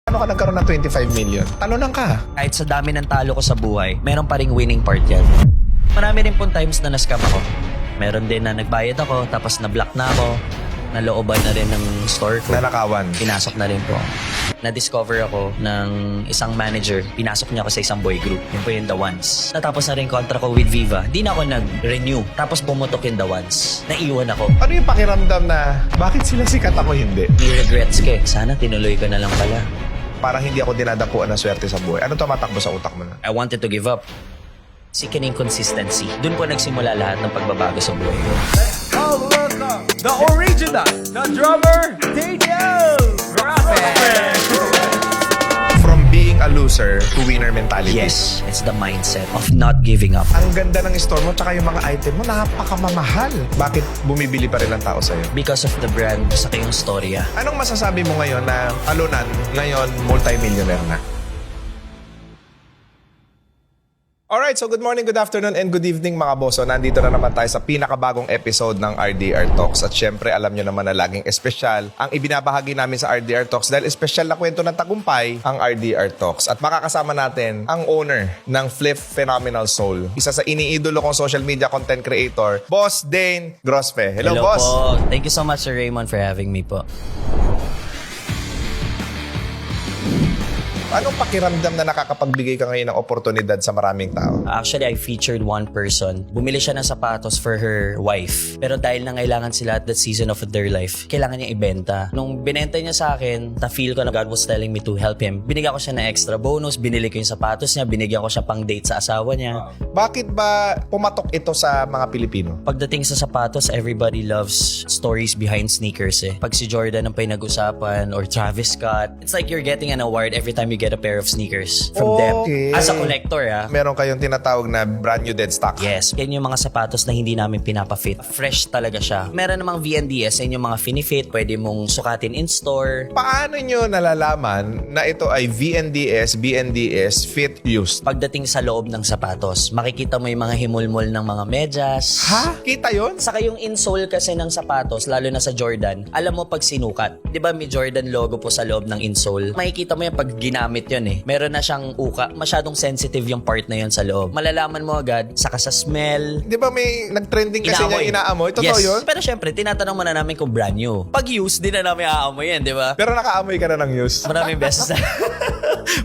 Ano ka nagkaroon ng 25 million? Talunan ka. Kahit sa dami ng talo ko sa buhay, meron pa ring winning part yan. Marami rin pong times na na-scam ako. Meron din na nagbayad ako, tapos na-block na ako. Nalooban na rin ng store ko. Nanakawan. Pinasok na rin po. Na-discover ako ng isang manager. Pinasok niya ako sa isang boy group. Yun po yung The Ones. Natapos na rin kontra ko with Viva. Di na ako nag-renew. Tapos bumutok yung The Ones. Naiwan ako. Ano yung pakiramdam na bakit sila sikat ako hindi? May regrets ka. Sana tinuloy ko na lang pala. Parang hindi ako dinadapuan ng swerte sa buhay. Ano tumatakbo sa utak mo na? I wanted to give up. Seeking consistency. Doon po nagsimula lahat ng pagbabago sa buhay ko. All welcome the original, the drummer, Daniel Rafael. From being a loser to winner mentality. Yes, it's the mindset of not giving up. Ang ganda ng store mo tsaka yung mga item mo, napakamamahal. Bakit bumibili pa rin ang tao sa'yo? Because of the brand, sa kayong storya. Anong masasabi mo ngayon na talunan, ngayon multi-millionaire na? Alright, so good morning, good afternoon, and good evening mga boso. Nandito na naman tayo sa pinakabagong episode ng RDR Talks. At syempre, alam nyo naman na laging espesyal ang ibinabahagi namin sa RDR Talks dahil espesyal na kwento ng tagumpay ang RDR Talks. At makakasama natin ang owner ng Flip Phenomenal Soul. Isa sa iniidolo kong social media content creator, Boss Dane Grospe. Hello boss! Po. Thank you so much, Sir Raymond, for having me po. Anong pakiramdam na nakakapagbigay ka ngayon ng oportunidad sa maraming tao? Actually, I featured one person. Bumili siya ng sapatos for her wife. Pero dahil nangailangan sila at that season of their life, kailangan niya ibenta. Nung binenta niya sa akin, na-feel ko na God was telling me to help him. Binigyan ko siya ng extra bonus, binili ko yung sapatos niya, binigyan ko siya pang date sa asawa niya. Bakit ba pumatok ito sa mga Pilipino? Pagdating sa sapatos, everybody loves stories behind sneakers eh. Pag si Jordan ang pinag-usapan or Travis Scott, it's like you're getting an award every time you get a pair of sneakers from them. As a collector, Meron kayong tinatawag na brand new dead stock. Yes. Yan yung mga sapatos na hindi namin pinapafit. Fresh talaga siya. Meron namang VNDS, yan yung mga finifit. Pwede mong sukatin in store. Paano nyo nalalaman na ito ay VNDS, BNDS, fit used? Pagdating sa loob ng sapatos, makikita mo yung mga himulmol ng mga medyas. Ha? Kita yon? Saka yung insole kasi ng sapatos, lalo na sa Jordan, alam mo pag sinukat. Di ba may Jordan logo po sa loob ng insole? Makikita mo yan pag ginamit yun eh. Meron na siyang uka. Masyadong sensitive yung part na yun sa loob. Malalaman mo agad, saka sa smell. Di ba may nag-trending kasi niya inaamoy? Totoo yes. yun? Pero syempre, tinatanong muna namin kung brand new. Pag used, di na namin aamoy yan, di ba? Pero nakaamoy ka na ng used. Maraming beses na.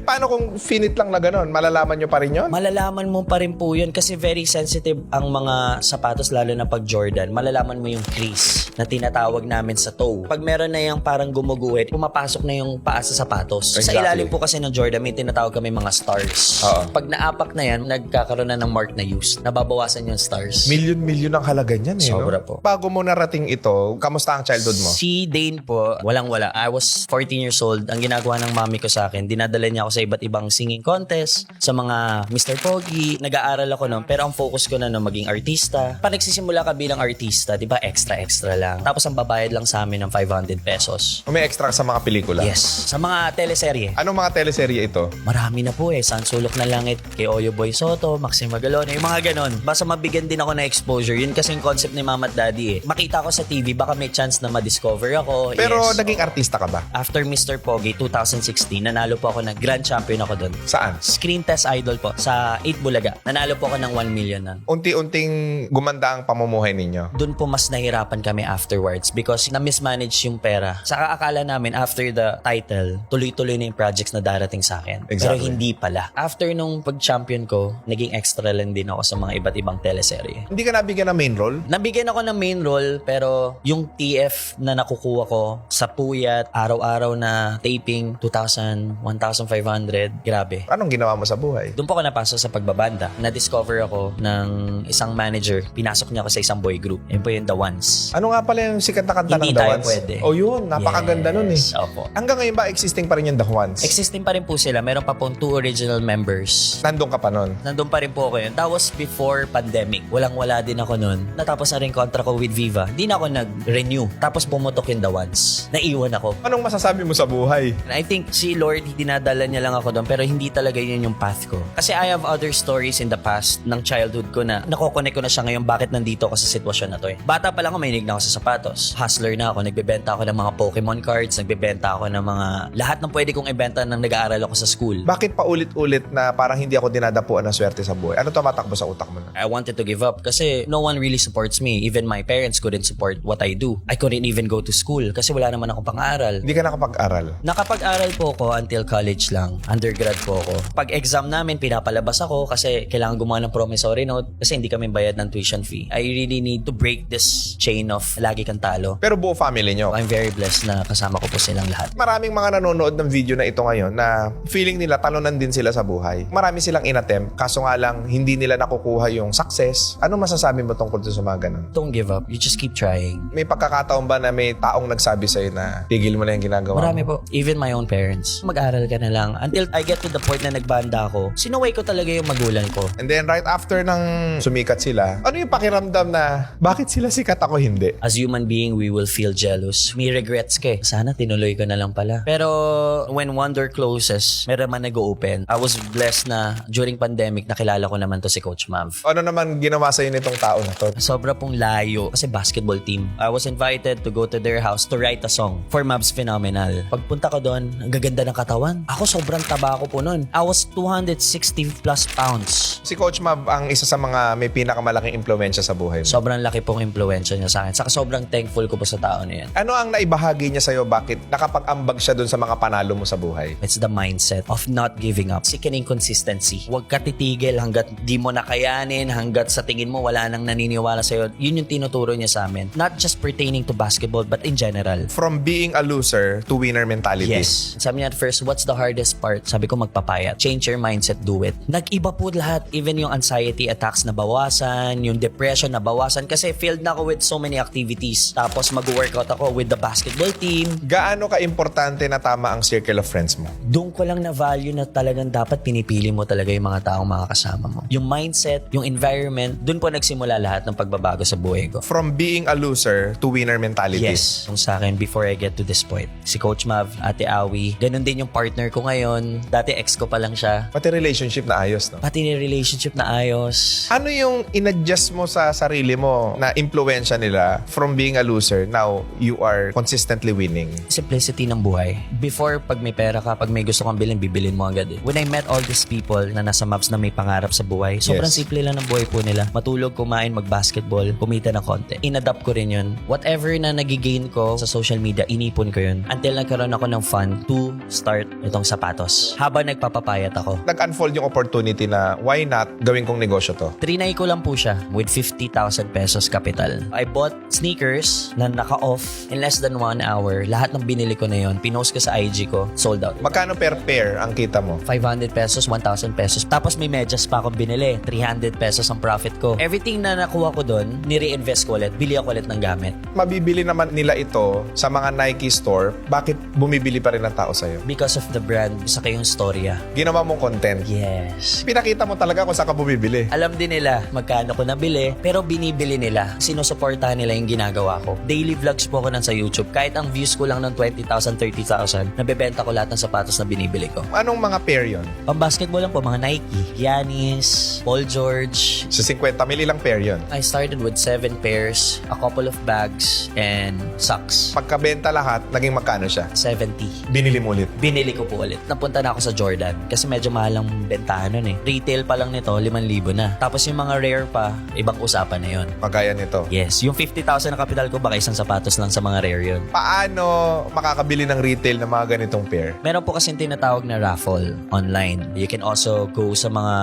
Paano kung finit lang na gano'n? Malalaman nyo pa rin yun? Malalaman mo pa rin po yun kasi very sensitive ang mga sapatos lalo na pag Jordan. Malalaman mo yung crease na tinatawag namin sa toe. Pag meron na yung parang gumuguhit, pumapasok na yung paa sa sapatos. Exactly. Sa ilalim po kasi ng Jordan, may tinatawag kami mga stars. Oo. Pag naapak na yan, nagkakaroon na ng mark na used. Nababawasan yung stars. Milyon-milyon ang halaga niyan eh. Sobra no? po. Bago mo narating ito, kamusta ang childhood mo? Si Dane po, walang-wala. I was 14 years old. Ang ginagawa ng mami ko sa akin, dinadala niya ako sa iba't ibang singing contest, sa mga Mr. Pogi. Nag-aaral ako noon, pero ang focus ko na maging artista. Pag nagsisimula ka bilang artista, di ba, extra lang. Tapos ang babayad lang sa amin ng 500 pesos. O may extra sa mga pelikula? Yes. Sa mga teleserye. Anong mga teleserye ito? Marami na po eh. Sansulok ng Langit, kay Oyo Boy Soto, Maxine Magalona, yung mga ganon. Basta mabigyan din ako na exposure. Yun kasing concept ni Mama at Daddy eh. Makita ko sa TV, baka may chance na ma-discover ako. Pero yes. naging artista ka ba? After Mr. Pogi 2016, nanalo po ako ng grand champion ako doon. Saan? Screen Test Idol po sa 8 Bulaga. Nanalo po ako ng 1 million na. Unti-unting gumanda ang pamumuhay ninyo. Doon po mas nahirapan kami afterwards because na-mismanage yung pera. Saka akala namin after the title, tuloy-tuloy na yung projects na darating sa akin. Exactly. Pero hindi pala. After nung pag-champion ko, naging extra lang din ako sa mga iba't ibang teleserye. Hindi ka nabigyan ng main role? Nabigyan ako ng main role pero yung TF na nakukuha ko sa puyat, araw-araw na taping, 2,000, 1,500, grabe. Anong ginawa mo sa buhay? Doon po ako napasok sa pagbabanda. Na-discover ako ng isang manager. Pinasok niya ako sa isang boy group. Yun po yung The Ones. Ano nga pala yung sikat na kanta Hindi ng The tayo Ones? pwede. Oh yun, napakaganda nun eh. Yes, opo. Hanggang ngayon ba existing pa rin yung The Ones? Existing pa rin po sila. Meron pa pong 2 original members. Nandun ka pa nun? Nandun pa rin po ako yun. That was before pandemic. Walang-wala din ako nun. Natapos na rin kontra ko with Viva. Di na ako nag-renew. Tapos pumutok yung The Ones. Naiwan ako. Anong masasabi mo sa buhay? I think si Lord, dinadala niya lang ako doon pero hindi talaga yun yung path ko. Kasi I have other stories in the past ng childhood ko na nakokonek ko na siya ngayon bakit nandito ako sa sitwasyon na to eh. Bata pa lang ako, mahilig na ako sa sa sapatos. Hustler na ako, nagbebenta ako ng mga Pokemon cards, nagbebenta ako ng mga lahat ng pwede kong ibenta nang nag-aaral ako sa school. Bakit paulit-ulit na parang hindi ako dinadapuan ng swerte sa buhay? Ano tumatakbo sa utak mo na? I wanted to give up kasi no one really supports me. Even my parents couldn't support what I do. I couldn't even go to school kasi wala naman akong pang-aaral. Hindi ka nakapag-aral. Nakapag-aral po ako until college lang. Undergrad po ako. Pag exam namin, pinapalabas ako kasi kailangan gumawa ng promissory note kasi hindi kami bayad ng tuition fee. I really need to break this chain of lagi kang talo. Pero buo family nyo. I'm very blessed na kasama ko po silang lahat. Maraming mga nanonood ng video na ito ngayon na feeling nila talunan din sila sa buhay. Marami silang inattempt, kaso nga lang hindi nila nakukuha yung success. Ano masasabi mo tungkol sa mga ganun? Don't give up. You just keep trying. May pagkakataon ba na may taong nagsabi sa'yo na tigil mo na yung ginagawa Marami mo? po. Even my own parents. Mag-aral ka na lang. Until I get to the point na nagbanda ako, sinuway ko talaga yung magulang ko. And then right after ng sumikat sila, ano yung pakiramdam na bakit sila sikat ako hindi? As human being, we will feel jealous. May regrets ka eh. Sana tinuloy ko na lang pala. Pero when one door closes, meron man nag-open. I was blessed na during pandemic, nakilala ko naman to si Coach Mav. Ano naman ginawa sa'yo nitong tao na to? Sobra pong layo kasi basketball team. I was invited to go to their house to write a song for Mavs Phenomenal. Pagpunta ko doon, ang gaganda ng katawan. Ako sobrang taba ko po noon. I was 260 plus pounds. Si Coach Mav ang isa sa mga may pinakamalaking impluwensya sa buhay mo. Sobrang laki pong impluwensya niya sa akin. Saka sobrang thankful ko po sa tao na yan. Ano ang naibahagi niya sa'yo? Bakit nakapag-ambag siya dun sa mga panalo mo sa buhay? It's the mindset of not giving up. Sickening consistency. Huwag ka titigil hanggat di mo nakayanin, hanggat sa tingin mo wala nang naniniwala sa'yo. Yun yung tinuturo niya sa amin. Not just pertaining to basketball, but in general. From being a loser to winner mentality. Yes. Sabi niya at first, what's the hardest part? Sabi ko, magpapayat. Change your mindset, do it. Nag-iba po lahat. Even yung anxiety attacks na bawasan, yung depression na bawasan. Kasi filled na ako with so many activities. Tapos mag-workout ako with the basketball team. Gaano ka-importante na tama ang circle of friends mo? Doon ko lang na-value na talagang dapat pinipili mo talaga yung mga taong makakasama mo. Yung mindset, yung environment, doon po nagsimula lahat ng pagbabago sa buhay ko. From being a loser to winner mentality. Yes. Kung sa akin, before I get to this point, si Coach Mav, Ate Awi, ganun din yung partner ko ngayon. Dati ex ko pa lang siya. Pati relationship na ayos, no? Pati ni relationship na ayos. Ano yung in-adjust mo sa sarili mo na impluwensya nila from being a loser, now you are consistently winning? Simplicity ng buhay. Before, pag may pera ka, pag may gusto kang bilhin, bibilin mo agad eh. When I met all these people na nasa Mavs na may pangarap sa buhay, sobrang Yes. simple lang ng buhay po nila. Matulog, kumain, mag-basketball, kumita ng konti. In-adapt ko rin yun. Whatever na nagigain ko sa social media, inipon ko yun. Until nagkaroon ako ng fun to start itong sapatos. Habang nagpapapayat ako. Nag-unfold yung opportunity na why not gawin kong negosyo to? Trinay ko lang po siya with 50,000 pesos capital. I bought sneakers na naka-off in less than 1 hour. Lahat ng binili ko na yun, pinost ko sa IG ko, sold out. Magkano per pair ang kita mo? 500 pesos, 1,000 pesos. Tapos may medyas pa akong binili. 300 pesos ang profit ko. Everything na nakuha ko doon, nire-invest ko ulit. Bili ako ulit ng gamit. Mabibili naman nila ito sa mga Nike store. Bakit bumibili pa rin ang tao sa'yo? Because of the brand, saka yung storya. Ginawa mong content. Yes. Pinakita mo talaga kung saan ka bumibili. Alam din nila magkano ko nabili, pero binibili nila. Sinusuportahan nila yung ginagawa ko. Daily vlogs po ako sa YouTube. Kahit ang views ko lang ng 20,000, 30,000, nabebenta ko lahat ng sapatos na binibili ko. Anong mga pair yun? Pang basketball lang po, mga Nike, Giannis, Paul George. Sa 50 mil ilang pair yun? I started with 7 pairs, a couple of bags, and socks. Pagkabenta lahat, naging magkano siya? 70. Binili mo ulit. Binili ko po ulit. Napunta na ako sa Jordan kasi medyo mahal ang bentahan nun eh. Retail pa lang nito, 5,000 na. Tapos yung mga rare pa, ibang usapan na yun. Magkaya nito. Yes, yung 50,000 na kapital ko, baka isang sapatos lang sa mga rare yun. Paano makakabili ng retail ng mga ganitong pair? Meron po kasing tinatawag na raffle online. You can also go sa mga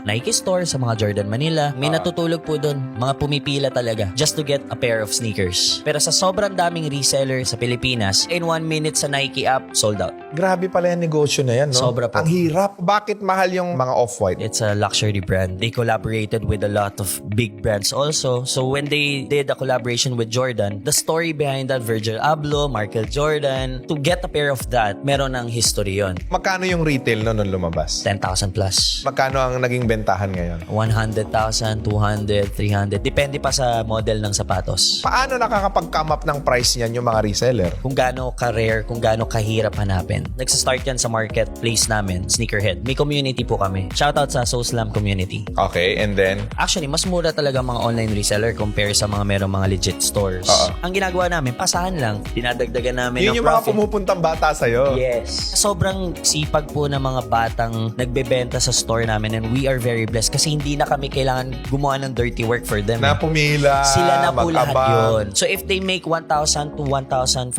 Nike store, sa mga Jordan Manila. May natutulog po doon. Mga pumipila talaga just to get a pair of sneakers. Pero sa sobrang daming reseller sa Pilipinas, in 1 minute sa Nike app, sold out. Grabe pala yung negosyo na yan, no? Sobra po. Ang hirap. Bakit mahal yung mga off-white? It's a luxury brand. They collaborated with a lot of big brands also. So when they did a collaboration with Jordan, the story behind that, Virgil Abloh, Michael Jordan, to get a pair of that, meron ng history yon. Magkano yung retail no nung lumabas? 10,000 plus. Magkano ang naging bentahan ngayon? 100,000, 200, 300. Depende pa sa model ng sapatos. Paano nakakapag-come up ng price niyan yung mga reseller? Kung gaano ka-rare, kung gaano kahirap hanapin. Nagsa-start yan sa marketplace namin, Sneakerhead. May community po kami. Shoutout sa SoSlam community. Okay, and then? Actually, mas mura talaga mga online reseller compare sa mga merong mga legit thrift stores. Oo. Ang ginagawa namin, pasahan lang. Dinadagdagan namin Yun ng yung mga profit. pumupuntang bata sa'yo. Yes. Sobrang sipag po ng mga batang nagbebenta sa store namin and we are very blessed kasi hindi na kami kailangan gumawa ng dirty work for them. Na pumila, Sila na po lahat mag-abang. yun. So if they make 1,000 to 1,500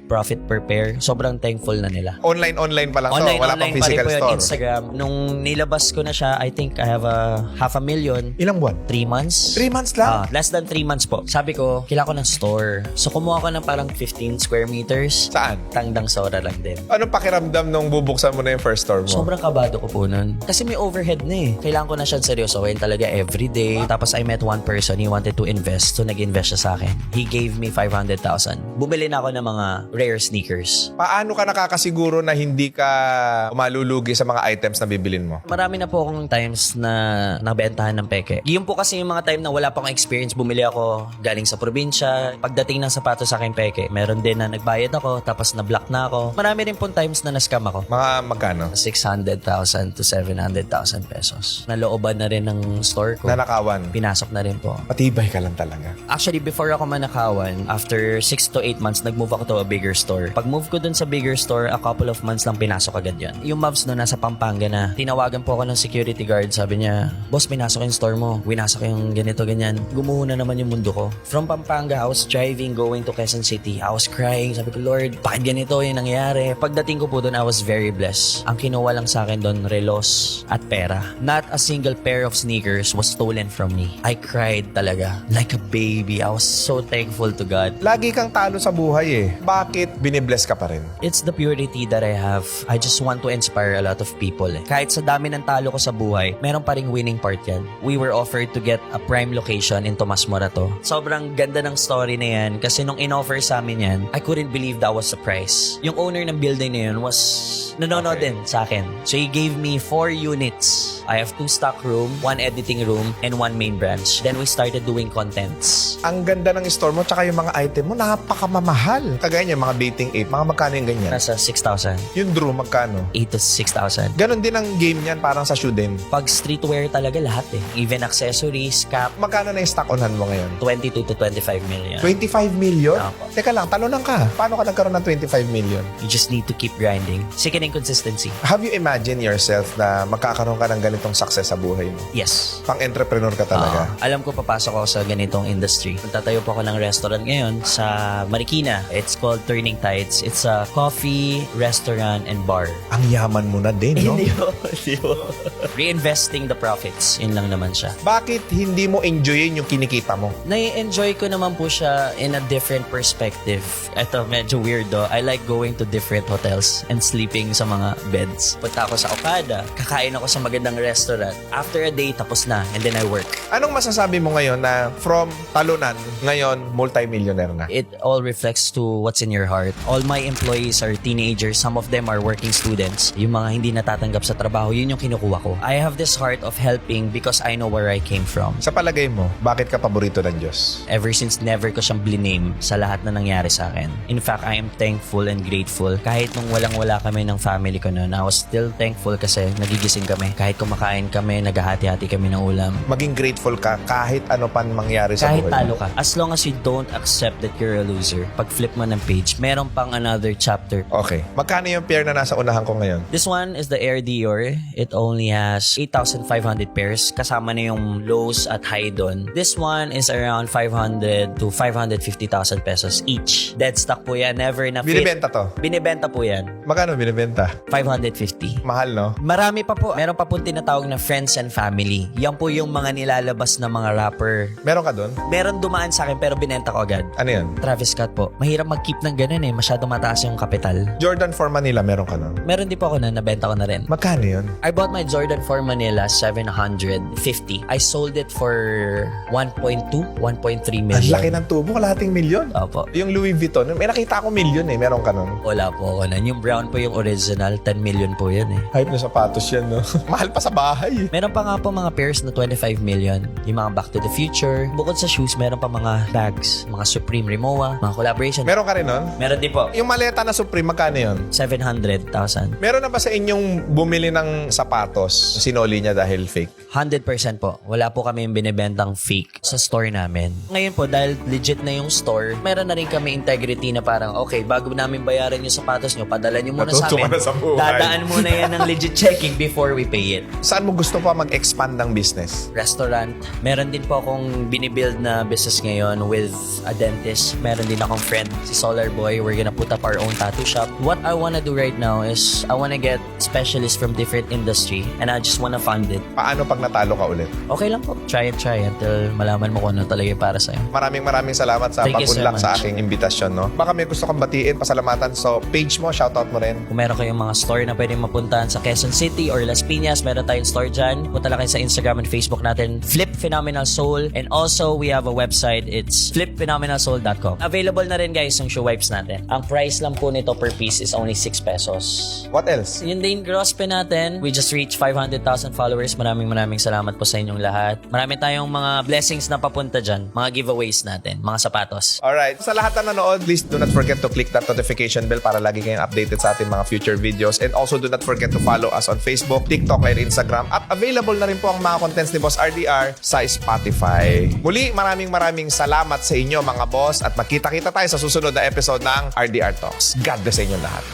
profit per pair, sobrang thankful na nila. Online pa lang to. Wala pang Online pa rin physical po yung store. Instagram. Nung nilabas ko na siya, I think I have a 500,000. Ilang buwan? 3 months. 3 months lang? Less than 3 months po. Sabi ko, kailangan ko ng store. So kumuha ko ng parang 15 square meters. Saan? Tangdang Sora lang din. Anong pakiramdam nung bubuksan mo na yung first store mo? Sobrang kabado ko po nun. Kasi may overhead na eh. Kailangan ko na siyang seryosohin talaga everyday. Tapos I met one person, he wanted to invest. So nag-invest siya sa akin. He gave me 500,000. Bumili na ako ng mga rare sneakers. Paano ka nakakasiguro na hindi ka malulugi sa mga items na bibilin mo? Marami na po akong times na nabentahan ng peke. Yun po kasi yung mga time na wala pa akong experience. Bumili ako galing sa probinsya. Pagdating ng sapatos sa akin peke, meron din na nagbayad ako tapos na-block na ako. Marami rin po times na na-scam ako. Mga magkano? 600,000 to 700,000 pesos. Nalooban na rin ng store ko. Nanakawan. Pinasok na rin po. Matibay ka lang talaga. Actually, before ako manakawan, after 6 to 8 months, nag-move ako to a bigger store. Pag move ko dun sa bigger store, a couple of months lang pinasok agad yan. Yung Mavs no, nasa Pampanga na. Tinawagan po ako ng security guard. Sabi niya, boss, pinasok yung store mo. Winasok yung ganito, ganyan. Gumuho na naman yung mundo ko. From Pampanga, I was driving, going to Quezon City. I was crying. Sabi ko, Lord, bakit ganito yung nangyari? Pagdating ko po dun, I was very blessed. Ang kinuha lang sa akin dun, relos at pera. Not a single pair of sneakers was stolen from me. I cried talaga. Like a baby. I was so thankful to God. Lagi kang talo sa buhay eh. Bakit binibless ka pa rin? It's the purity that I have. I just want to inspire a lot of people. Kahit sa dami ng talo ko sa buhay, meron pa ring winning part yan. We were offered to get a prime location in Tomas Morato. Sobrang ganda ng story na yan kasi nung in-offer sa amin yan, I couldn't believe that was the price. Yung owner ng building na yun was nanonood din sa akin. So he gave me 4 units. I have 2 stock room, 1 editing room, and 1 main branch. Then we started doing contents. Ang ganda ng store mo tsaka yung mga item mo, napakamamahal. Kagaya niya, mga dating ape, mga magkano yung ganyan? Nasa 6,000. Yung Drew, magkano? 8 to 6,000. Ganon din ang game niyan, parang sa shoe din. Pag streetwear talaga lahat eh. Even accessories, cap, Magkano na yung stock on hand mo ngayon? 22 to 25 million. 25 million? Apo. Teka lang, talunan ka. Paano ka nagkaroon ng 25 million? You just need to keep grinding. Sickening consistency. Have you imagined yourself na magkakaroon ka ng ganitong success sa buhay mo? Yes. Pang-entrepreneur ka talaga. Alam ko papasok ako sa ganitong industry. Tatayo po ako ng restaurant ngayon sa Marikina. It's called Turning Tides. It's a coffee, restaurant, and bar. Ang yaman mo na din, no? Reinvesting the profits. Yun lang naman siya. Bakit hindi mo enjoyin yung kinikita mo? Nai-enjoy ko naman po siya in a different perspective. Ito, medyo weirdo. I like going to different hotels and sleeping sa mga beds. Punta ako sa Okada, kakain ako sa magandang restaurant. After a day, tapos na. And then I work. Anong masasabi mo ngayon na from talunan, ngayon multi-millionaire na? It all reflects to what's in your heart. All my employees are teenagers. Some of them are working students. Yung mga hindi natatanggap sa trabaho, yun yung kinukuha ko. I have this heart of helping because I know where I came from. Sa palagay mo, bakit ka paborito ng Diyos? Ever since never ko siyang bliname sa lahat na nangyari sa akin. In fact, I am thankful and grateful. Kahit nung walang-wala kami ng family ko noon, I was still thankful kasi nagigising kami. Kahit kumakain kami, naghahati-hati kami ng ulam. Maging grateful ka kahit ano pan mangyari sa Kahit buhay talo mo. ka. As long as you don't accept that you're a loser, pag flip mo ng page, meron pang another chapter. Okay. Magkano yung pair na nasa unahan ko ngayon? This one is the Air Dior. It only has 8,500 pairs. Kasama na yung lows at high doon. This one is around 500 to 550,000 pesos each. Dead stock po yan. Never na fit. Binibenta to? Binibenta po yan. Magkano binibenta? 550. Mahal, no? Marami pa po. Meron pa po tinatawag na friends and family. Yan po yung mga nilalabas na mga rapper. Meron ka doon? Meron dumaan sa akin pero binenta ko agad. Ano yun? Travis Scott po. Mahirap mag-keep ng ganun eh. Masyado mataas yung kapital. Jordan for Manila, meron ka nun? Meron din po ako na nabenta ko na rin. Magkano yun? I bought my Jordan 4 Manila 750. I sold it for 1.2, 1.3 million. Ang laki ng tubo, kalahating milyon. Opo. Yung Louis Vuitton, may nakita ako milyon eh. Meron ka nun? Wala po ako na. Yung brown po yung original, 10 million po yun eh. Hype na sapatos yan, no? Mahal pa sa bahay. Meron pa nga po mga pairs na 25 million. Yung mga Back to the Future. Bukod sa shoes, meron pa mga bags. Mga Supreme Rimowa. Mga collaboration. Meron ka rin nun? Meron din po. Yung maleta na Supreme, magkano yun? 700,000. Meron na ba sa inyong bumili ng sapatos, sinoli niya dahil fake? 100% po. Wala po kami yung binibentang fake sa store namin. Ngayon ngayon po, dahil legit na yung store, meron na rin kami integrity na parang, okay, bago namin bayaran yung sapatos nyo, padala nyo muna sa Natuto amin. ka na sa buhay. Dadaan muna yan ng legit checking before we pay it. Saan mo gusto pa mag-expand ng business? Restaurant. Meron din po akong binibuild na business ngayon with a dentist. Meron din akong friend, si Solar Boy. We're gonna put up our own tattoo shop. What I wanna do right now is I wanna get specialists from different industry and I just wanna fund it. Paano pag natalo ka ulit? Okay lang po. Try until malaman mo kung ano talaga yung para sa'yo. Maraming salamat sa Thank you so pag-unlock sa much. aking imbitasyon. No? Baka may gusto kang batiin, pasalamatan. So, page mo, shoutout mo rin. Kung meron kayong mga store na pwedeng mapuntahan sa Quezon City or Las Piñas, meron tayong store dyan. Punta lang kayo sa Instagram and Facebook natin, Flip Phenomenal Soul. And also, we have a website. It's flipphenomenalsoul.com. Available na rin guys yung shoe wipes natin. Ang price lang po nito per piece is only 6 pesos. What else? Yun din gross pay natin. We just reached 500,000 followers. Maraming salamat po sa inyong lahat. Marami tayong mga blessings na papunta dyan. Mga giveaways natin. Mga sapatos. Alright. Sa lahat na nanood, please do not forget to click that notification bell para lagi kayong updated sa ating mga future videos. And also do not forget to follow us on Facebook, TikTok, and Instagram. At available na rin po ang mga contents ni Boss RDR sa Spotify. Muli, maraming salamat sa inyo mga boss at magkita-kita tayo sa susunod na episode ng RDR Talks. God bless sa inyong lahat.